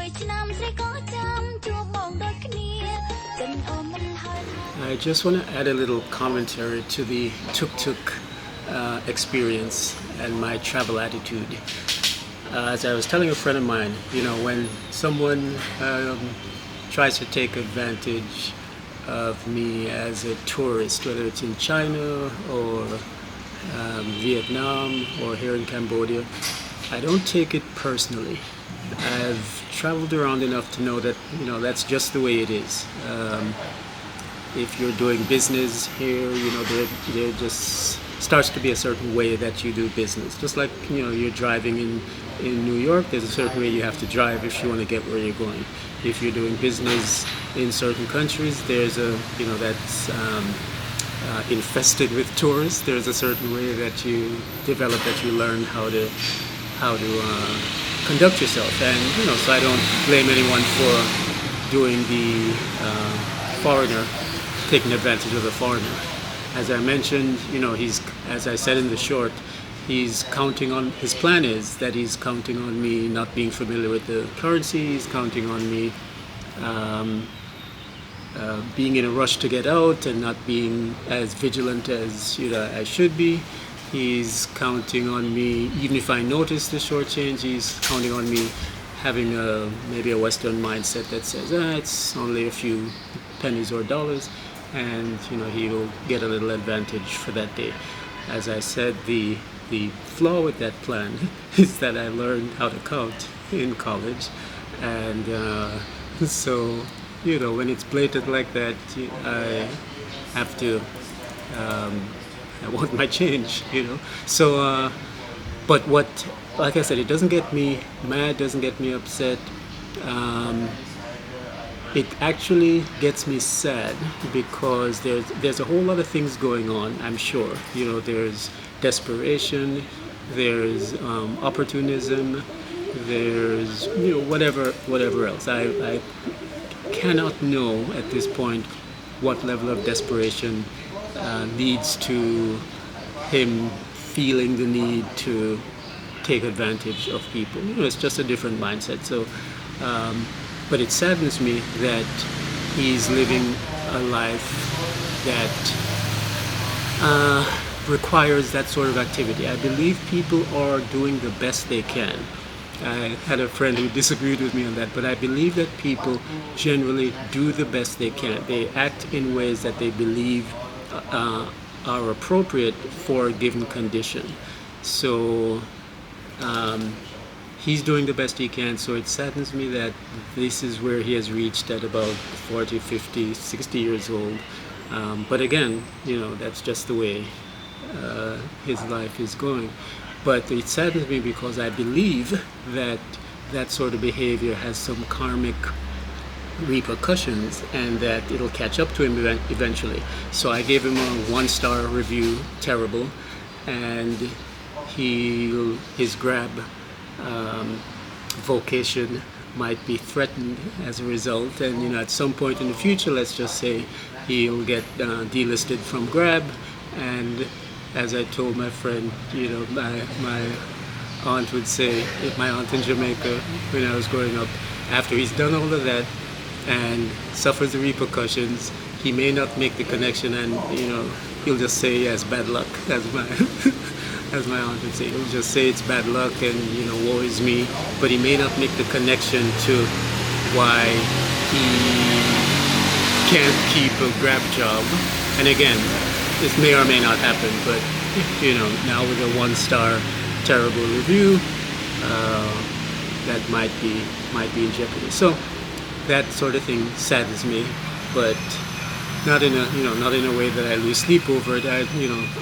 I just want to add a little commentary to the tuk-tuk experience and my travel attitude. As I was telling a friend of mine, when someone tries to take advantage of me as a tourist, whether it's in China or Vietnam or here in Cambodia, I don't take it personally. I've traveled around enough to know that that's just the way it is. If you're doing business here, there just starts to be a certain way that you do business. Just like you're driving in New York, there's a certain way you have to drive if you want to get where you're going. If you're doing business in certain countries, there's that's infested with tourists. There's a certain way that you develop, that you learn how to conduct yourself. And so I don't blame anyone for doing the foreigner, taking advantage of the foreigner. As I mentioned, as I said in the short, his plan is that he's counting on me not being familiar with the currency. He's counting on me being in a rush to get out and not being as vigilant as I should be. He's counting on me, even if I notice the short change, he's counting on me having maybe a Western mindset that says, it's only a few pennies or dollars, and he'll get a little advantage for that day. As I said, the flaw with that plan is that I learned how to count in college, and so when it's blatant like that, I have to I want my change, so but like I said, it doesn't get me mad, doesn't get me upset. It actually gets me sad because there's a whole lot of things going on. I'm sure there's desperation, there's opportunism, there's whatever else. I cannot know at this point what level of desperation leads to him feeling the need to take advantage of people. It's just a different mindset. So but it saddens me that he's living a life that requires that sort of activity. I believe people are doing the best they can. I had a friend who disagreed with me on that, but I believe that people generally do the best they can. They act in ways that they believe are appropriate for a given condition. So he's doing the best he can, so it saddens me that this is where he has reached at about 40, 50, 60 years old. But again, that's just the way his life is going. But it saddens me because I believe that that sort of behavior has some karmic repercussions and that it'll catch up to him eventually. So I gave him a 1-star review, terrible, and his Grab vocation might be threatened as a result. And at some point in the future, let's just say he'll get delisted from Grab. And as I told my friend, my aunt would say, my aunt in Jamaica when I was growing up, after he's done all of that and suffers the repercussions, he may not make the connection, and he'll just say he has bad luck, as my aunt would say. He'll just say it's bad luck and woe is me, but he may not make the connection to why he can't keep a Grab job. And again, this may or may not happen, but now with a 1-star terrible review, that might be in jeopardy. So that sort of thing saddens me, but not in a way that I lose sleep over it. I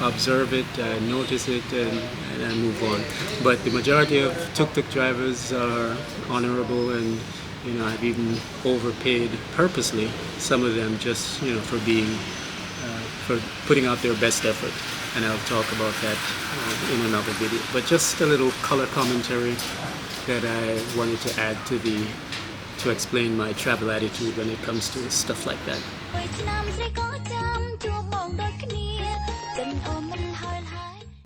observe it, I notice it, and I move on. But the majority of tuk-tuk drivers are honorable, and I've even overpaid purposely some of them just for for putting out their best effort, and I'll talk about that in another video. But just a little color commentary that I wanted to add to explain my travel attitude when it comes to stuff like that.